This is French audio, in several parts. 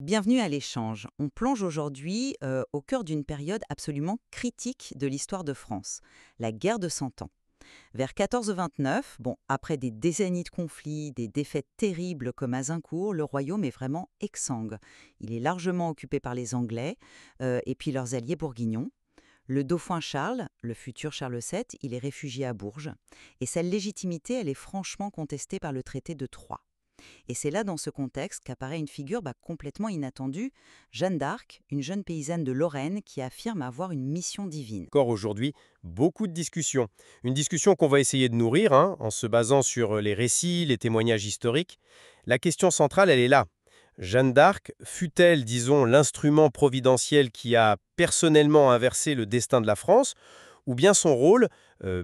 Bienvenue à l'échange. On plonge aujourd'hui au cœur d'une période absolument critique de l'histoire de France, la guerre de Cent Ans. Vers 1429, bon, après des décennies de conflits, des défaites terribles comme Azincourt, le royaume est vraiment exsangue. Il est largement occupé par les Anglais et puis leurs alliés bourguignons. Le dauphin Charles, le futur Charles VII, il est réfugié à Bourges. Et sa légitimité, elle est franchement contestée par le traité de Troyes. Et c'est là, dans ce contexte, qu'apparaît une figure complètement inattendue, Jeanne d'Arc, une jeune paysanne de Lorraine qui affirme avoir une mission divine. Encore aujourd'hui, beaucoup de discussions. Une discussion qu'on va essayer de nourrir en se basant sur les récits, les témoignages historiques. La question centrale, elle est là. Jeanne d'Arc fut-elle, disons, l'instrument providentiel qui a personnellement inversé le destin de la France, ou bien son rôle,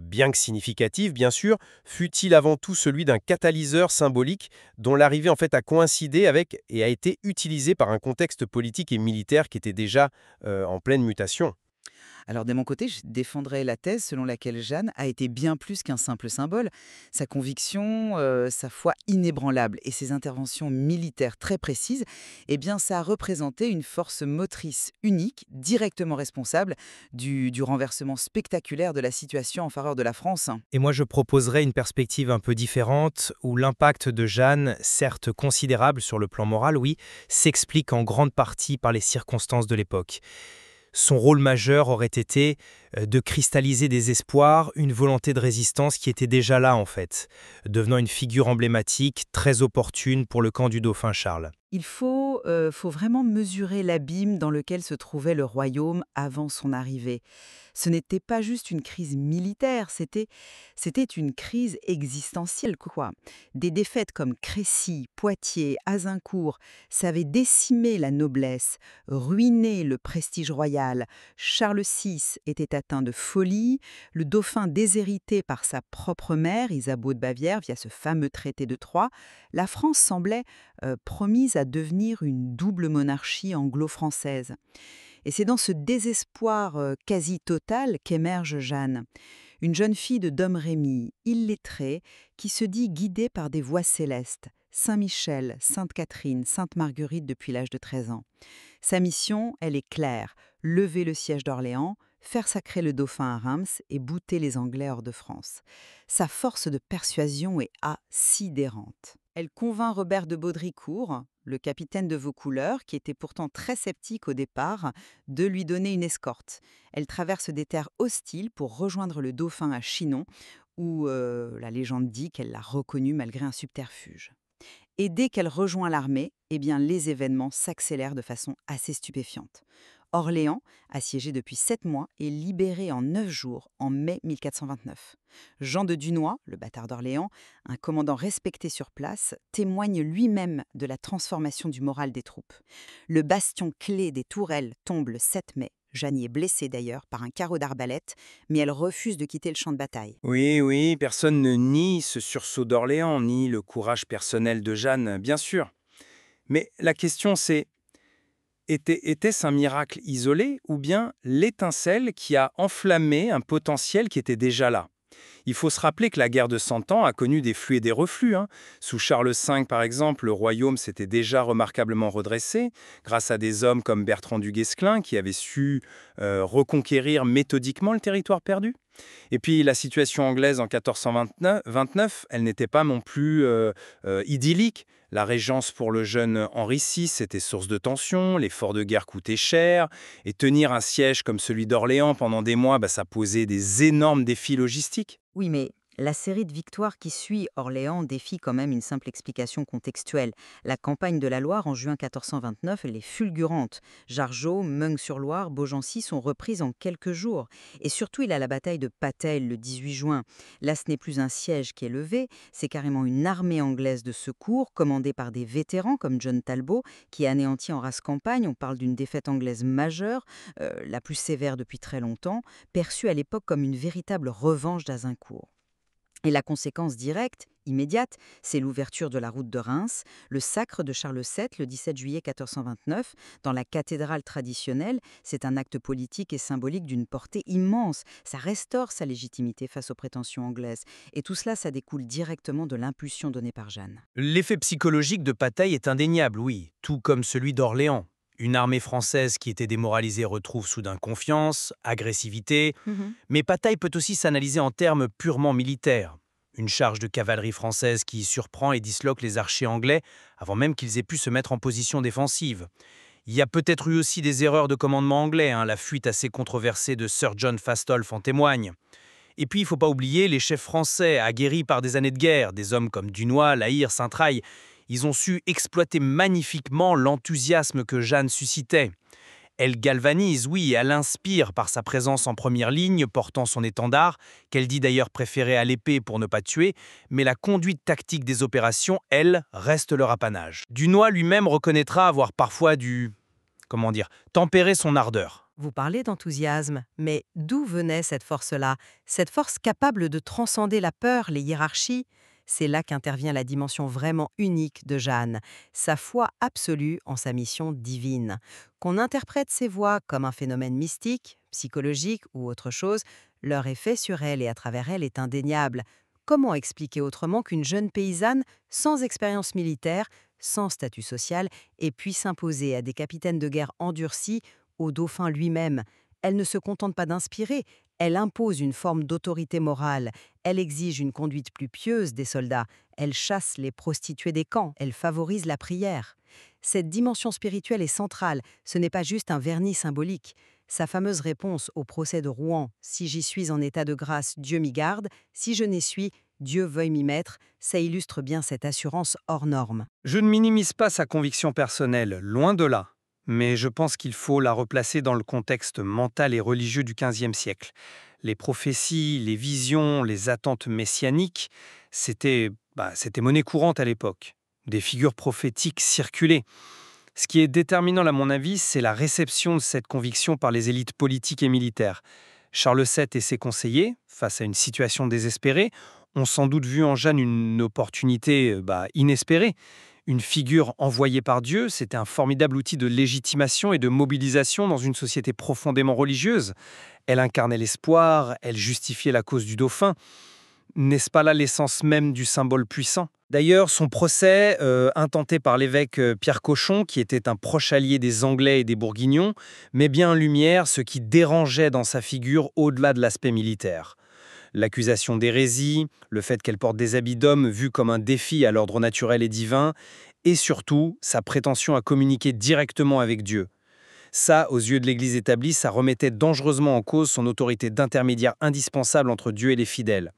bien que significatif bien sûr, fut-il avant tout celui d'un catalyseur symbolique dont l'arrivée en fait a coïncidé avec et a été utilisé par un contexte politique et militaire qui était déjà en pleine mutation. Alors de mon côté, je défendrai la thèse selon laquelle Jeanne a été bien plus qu'un simple symbole. Sa conviction, sa foi inébranlable et ses interventions militaires très précises, eh bien ça a représenté une force motrice unique, directement responsable du renversement spectaculaire de la situation en faveur de la France. Et moi, je proposerais une perspective un peu différente, où l'impact de Jeanne, certes considérable sur le plan moral, oui, s'explique en grande partie par les circonstances de l'époque. Son rôle majeur aurait été de cristalliser des espoirs, une volonté de résistance qui était déjà là en fait, devenant une figure emblématique très opportune pour le camp du dauphin Charles. Il faut vraiment mesurer l'abîme dans lequel se trouvait le royaume avant son arrivée. Ce n'était pas juste une crise militaire, c'était une crise existentielle, quoi. Des défaites comme Crécy, Poitiers, Azincourt, ça avait décimé la noblesse, ruiné le prestige royal. Charles VI était atteint de folie, le dauphin déshérité par sa propre mère, Isabeau de Bavière, via ce fameux traité de Troyes. La France semblait promise à devenir une double monarchie anglo-française. Et c'est dans ce désespoir quasi total qu'émerge Jeanne, une jeune fille de Domrémy, illettrée, qui se dit guidée par des voix célestes, Saint-Michel, Sainte-Catherine, Sainte-Marguerite depuis l'âge de 13 ans. Sa mission, elle est claire, lever le siège d'Orléans, faire sacrer le dauphin à Reims et bouter les Anglais hors de France. Sa force de persuasion est sidérante. Elle convainc Robert de Baudricourt, le capitaine de Vaucouleurs, qui était pourtant très sceptique au départ, de lui donner une escorte. Elle traverse des terres hostiles pour rejoindre le dauphin à Chinon, où la légende dit qu'elle l'a reconnu malgré un subterfuge. Et dès qu'elle rejoint l'armée, eh bien, les événements s'accélèrent de façon assez stupéfiante. Orléans, assiégé depuis 7 mois, est libéré en 9 jours, en mai 1429. Jean de Dunois, le bâtard d'Orléans, un commandant respecté sur place, témoigne lui-même de la transformation du moral des troupes. Le bastion clé des Tourelles tombe le 7 mai. Jeanne y est blessée d'ailleurs par un carreau d'arbalète, mais elle refuse de quitter le champ de bataille. Oui, oui, personne ne nie ce sursaut d'Orléans, ni le courage personnel de Jeanne, bien sûr. Mais la question c'est, était-ce un miracle isolé ou bien l'étincelle qui a enflammé un potentiel qui était déjà là? Il faut se rappeler que la guerre de Cent Ans a connu des flux et des reflux. Sous Charles V, par exemple, le royaume s'était déjà remarquablement redressé, grâce à des hommes comme Bertrand du Guesclin qui avaient su reconquérir méthodiquement le territoire perdu. Et puis la situation anglaise en 1429, elle n'était pas non plus idyllique. La régence pour le jeune Henri VI était source de tensions, l'effort de guerre coûtait cher, et tenir un siège comme celui d'Orléans pendant des mois, ça posait des énormes défis logistiques. Oui, mais la série de victoires qui suit Orléans défie quand même une simple explication contextuelle. La campagne de la Loire en juin 1429, elle est fulgurante. Jargeau, Meung-sur-Loire, Beaugency sont reprises en quelques jours. Et surtout, il a la bataille de Patay le 18 juin. Là, ce n'est plus un siège qui est levé, c'est carrément une armée anglaise de secours commandée par des vétérans comme John Talbot qui anéantit en race campagne. On parle d'une défaite anglaise majeure, la plus sévère depuis très longtemps, perçue à l'époque comme une véritable revanche d'Azincourt. Et la conséquence directe, immédiate, c'est l'ouverture de la route de Reims, le sacre de Charles VII le 17 juillet 1429, dans la cathédrale traditionnelle. C'est un acte politique et symbolique d'une portée immense. Ça restaure sa légitimité face aux prétentions anglaises. Et tout cela, ça découle directement de l'impulsion donnée par Jeanne. L'effet psychologique de Bataille est indéniable, oui, tout comme celui d'Orléans. Une armée française qui était démoralisée retrouve soudain confiance, agressivité, mais Bataille peut aussi s'analyser en termes purement militaires. Une charge de cavalerie française qui surprend et disloque les archers anglais avant même qu'ils aient pu se mettre en position défensive. Il y a peut-être eu aussi des erreurs de commandement anglais, la fuite assez controversée de Sir John Fastolf en témoigne. Et puis, il ne faut pas oublier les chefs français aguerris par des années de guerre, des hommes comme Dunois, La Hire, Saint-Traille. Ils ont su exploiter magnifiquement l'enthousiasme que Jeanne suscitait. Elle galvanise, oui, elle inspire par sa présence en première ligne, portant son étendard, qu'elle dit d'ailleurs préférer à l'épée pour ne pas tuer, mais la conduite tactique des opérations, elle, reste leur apanage. Dunois lui-même reconnaîtra avoir parfois dû, tempérer son ardeur. Vous parlez d'enthousiasme, mais d'où venait cette force-là? Cette force capable de transcender la peur, les hiérarchies? C'est là qu'intervient la dimension vraiment unique de Jeanne, sa foi absolue en sa mission divine. Qu'on interprète ses voix comme un phénomène mystique, psychologique ou autre chose, leur effet sur elle et à travers elle est indéniable. Comment expliquer autrement qu'une jeune paysanne, sans expérience militaire, sans statut social, ait pu s'imposer à des capitaines de guerre endurcis, au dauphin lui-même? Elle ne se contente pas d'inspirer, elle impose une forme d'autorité morale, elle exige une conduite plus pieuse des soldats, elle chasse les prostituées des camps, elle favorise la prière. Cette dimension spirituelle est centrale, ce n'est pas juste un vernis symbolique. Sa fameuse réponse au procès de Rouen, « Si j'y suis en état de grâce, Dieu m'y garde, si je n'y suis, Dieu veuille m'y mettre », ça illustre bien cette assurance hors norme. Je ne minimise pas sa conviction personnelle, loin de là. Mais je pense qu'il faut la replacer dans le contexte mental et religieux du XVe siècle. Les prophéties, les visions, les attentes messianiques, c'était monnaie courante à l'époque. Des figures prophétiques circulaient. Ce qui est déterminant à mon avis, c'est la réception de cette conviction par les élites politiques et militaires. Charles VII et ses conseillers, face à une situation désespérée, ont sans doute vu en Jeanne une opportunité inespérée. Une figure envoyée par Dieu, c'était un formidable outil de légitimation et de mobilisation dans une société profondément religieuse. Elle incarnait l'espoir, elle justifiait la cause du dauphin. N'est-ce pas là l'essence même du symbole puissant? D'ailleurs, son procès, intenté par l'évêque Pierre Cochon, qui était un proche allié des Anglais et des Bourguignons, met bien en lumière ce qui dérangeait dans sa figure au-delà de l'aspect militaire. L'accusation d'hérésie, le fait qu'elle porte des habits d'homme vus comme un défi à l'ordre naturel et divin, et surtout sa prétention à communiquer directement avec Dieu. Ça, aux yeux de l'Église établie, ça remettait dangereusement en cause son autorité d'intermédiaire indispensable entre Dieu et les fidèles.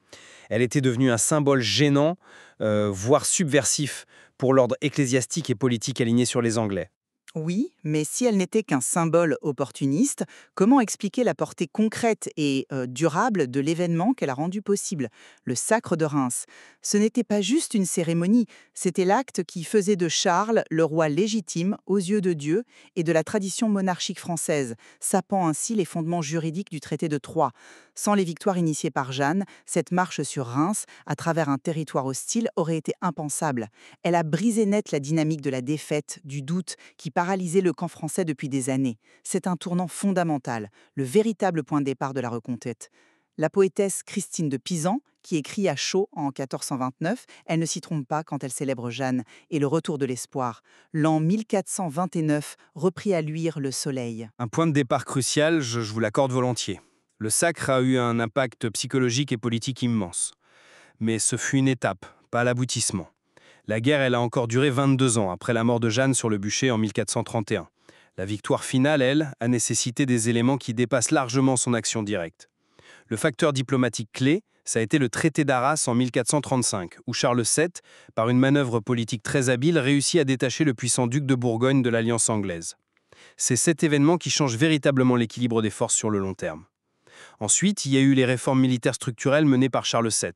Elle était devenue un symbole gênant, voire subversif, pour l'ordre ecclésiastique et politique aligné sur les Anglais. Oui, mais si elle n'était qu'un symbole opportuniste, comment expliquer la portée concrète et durable de l'événement qu'elle a rendu possible, le sacre de Reims? Ce n'était pas juste une cérémonie, c'était l'acte qui faisait de Charles le roi légitime aux yeux de Dieu et de la tradition monarchique française, sapant ainsi les fondements juridiques du traité de Troyes. Sans les victoires initiées par Jeanne, cette marche sur Reims, à travers un territoire hostile, aurait été impensable. Elle a brisé net la dynamique de la défaite, du doute, qui paralysait le camp français depuis des années. C'est un tournant fondamental, le véritable point de départ de la reconquête. La poétesse Christine de Pisan, qui écrit à Chaux en 1429, elle ne s'y trompe pas quand elle célèbre Jeanne et le retour de l'espoir. L'an 1429 reprit à luire le soleil. Un point de départ crucial, je vous l'accorde volontiers. Le sacre a eu un impact psychologique et politique immense. Mais ce fut une étape, pas l'aboutissement. La guerre, elle a encore duré 22 ans après la mort de Jeanne sur le bûcher en 1431. La victoire finale, elle, a nécessité des éléments qui dépassent largement son action directe. Le facteur diplomatique clé, ça a été le traité d'Arras en 1435, où Charles VII, par une manœuvre politique très habile, réussit à détacher le puissant duc de Bourgogne de l'alliance anglaise. C'est cet événement qui change véritablement l'équilibre des forces sur le long terme. Ensuite, il y a eu les réformes militaires structurelles menées par Charles VII,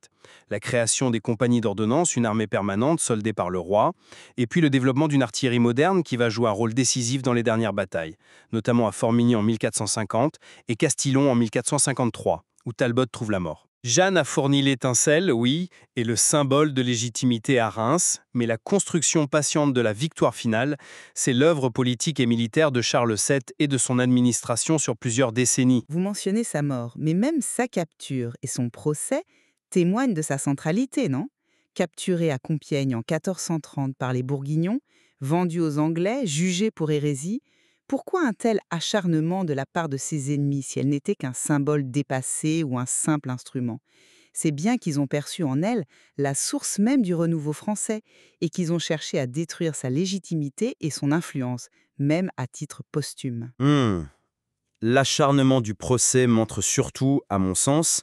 la création des compagnies d'ordonnance, une armée permanente soldée par le roi, et puis le développement d'une artillerie moderne qui va jouer un rôle décisif dans les dernières batailles, notamment à Formigny en 1450 et Castillon en 1453, où Talbot trouve la mort. Jeanne a fourni l'étincelle, oui, et le symbole de légitimité à Reims, mais la construction patiente de la victoire finale, c'est l'œuvre politique et militaire de Charles VII et de son administration sur plusieurs décennies. Vous mentionnez sa mort, mais même sa capture et son procès témoignent de sa centralité, non? Capturé à Compiègne en 1430 par les Bourguignons, vendu aux Anglais, jugé pour hérésie, pourquoi un tel acharnement de la part de ses ennemis si elle n'était qu'un symbole dépassé ou un simple instrument? C'est bien qu'ils ont perçu en elle la source même du renouveau français et qu'ils ont cherché à détruire sa légitimité et son influence, même à titre posthume. L'acharnement du procès montre surtout, à mon sens,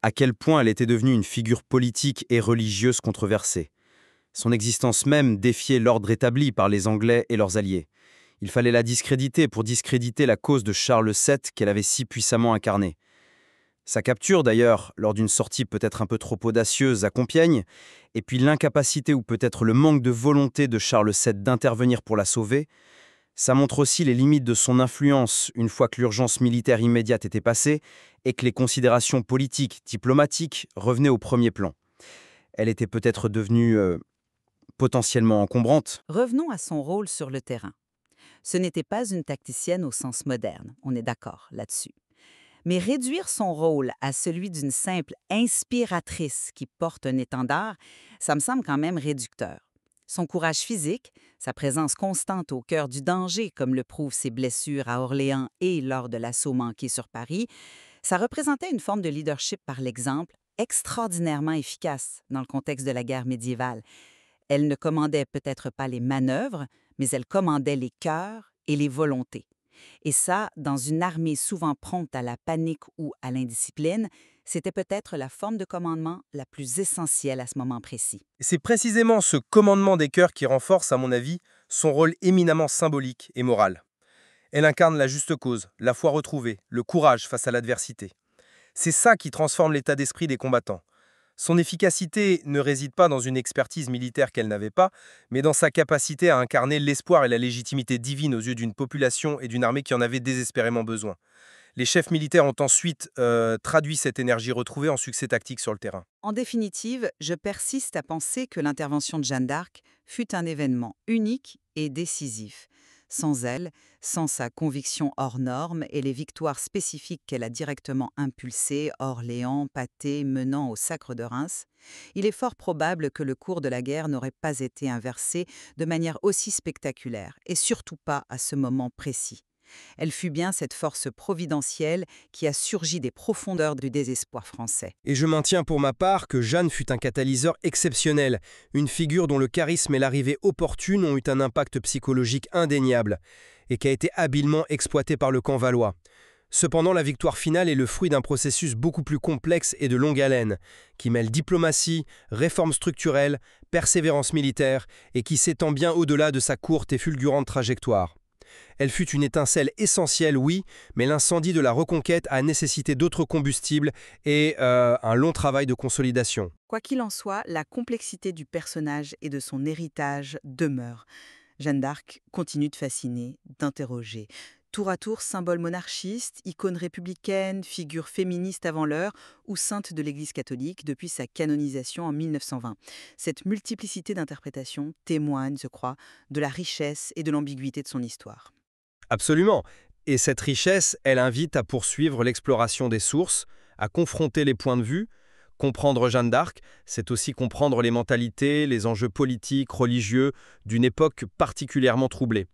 à quel point elle était devenue une figure politique et religieuse controversée. Son existence même défiait l'ordre établi par les Anglais et leurs alliés. Il fallait la discréditer pour discréditer la cause de Charles VII qu'elle avait si puissamment incarnée. Sa capture, d'ailleurs, lors d'une sortie peut-être un peu trop audacieuse à Compiègne, et puis l'incapacité ou peut-être le manque de volonté de Charles VII d'intervenir pour la sauver, ça montre aussi les limites de son influence une fois que l'urgence militaire immédiate était passée et que les considérations politiques, diplomatiques revenaient au premier plan. Elle était peut-être devenue potentiellement encombrante. Revenons à son rôle sur le terrain. Ce n'était pas une tacticienne au sens moderne, on est d'accord là-dessus. Mais réduire son rôle à celui d'une simple inspiratrice qui porte un étendard, ça me semble quand même réducteur. Son courage physique, sa présence constante au cœur du danger, comme le prouvent ses blessures à Orléans et lors de l'assaut manqué sur Paris, ça représentait une forme de leadership par l'exemple extraordinairement efficace dans le contexte de la guerre médiévale. Elle ne commandait peut-être pas les manœuvres, mais elle commandait les cœurs et les volontés. Et ça, dans une armée souvent prompte à la panique ou à l'indiscipline, c'était peut-être la forme de commandement la plus essentielle à ce moment précis. Et c'est précisément ce commandement des cœurs qui renforce, à mon avis, son rôle éminemment symbolique et moral. Elle incarne la juste cause, la foi retrouvée, le courage face à l'adversité. C'est ça qui transforme l'état d'esprit des combattants. Son efficacité ne réside pas dans une expertise militaire qu'elle n'avait pas, mais dans sa capacité à incarner l'espoir et la légitimité divine aux yeux d'une population et d'une armée qui en avait désespérément besoin. Les chefs militaires ont ensuite traduit cette énergie retrouvée en succès tactique sur le terrain. En définitive, je persiste à penser que l'intervention de Jeanne d'Arc fut un événement unique et décisif. Sans elle, sans sa conviction hors norme et les victoires spécifiques qu'elle a directement impulsées, Orléans, Patay, menant au sacre de Reims, il est fort probable que le cours de la guerre n'aurait pas été inversé de manière aussi spectaculaire, et surtout pas à ce moment précis. Elle fut bien cette force providentielle qui a surgi des profondeurs du désespoir français. Et je maintiens pour ma part que Jeanne fut un catalyseur exceptionnel, une figure dont le charisme et l'arrivée opportune ont eu un impact psychologique indéniable, et qui a été habilement exploité par le camp valois. Cependant, la victoire finale est le fruit d'un processus beaucoup plus complexe et de longue haleine, qui mêle diplomatie, réformes structurelles, persévérance militaire, et qui s'étend bien au-delà de sa courte et fulgurante trajectoire. Elle fut une étincelle essentielle, oui, mais l'incendie de la reconquête a nécessité d'autres combustibles et un long travail de consolidation. Quoi qu'il en soit, la complexité du personnage et de son héritage demeure. Jeanne d'Arc continue de fasciner, d'interroger. Tour à tour, symbole monarchiste, icône républicaine, figure féministe avant l'heure ou sainte de l'Église catholique depuis sa canonisation en 1920. Cette multiplicité d'interprétations témoigne, je crois, de la richesse et de l'ambiguïté de son histoire. Absolument. Et cette richesse, elle invite à poursuivre l'exploration des sources, à confronter les points de vue. Comprendre Jeanne d'Arc, c'est aussi comprendre les mentalités, les enjeux politiques, religieux d'une époque particulièrement troublée.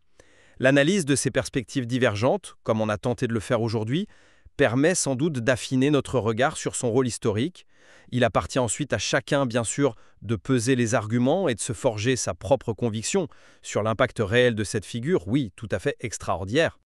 L'analyse de ces perspectives divergentes, comme on a tenté de le faire aujourd'hui, permet sans doute d'affiner notre regard sur son rôle historique. Il appartient ensuite à chacun, bien sûr, de peser les arguments et de se forger sa propre conviction sur l'impact réel de cette figure, oui, tout à fait extraordinaire.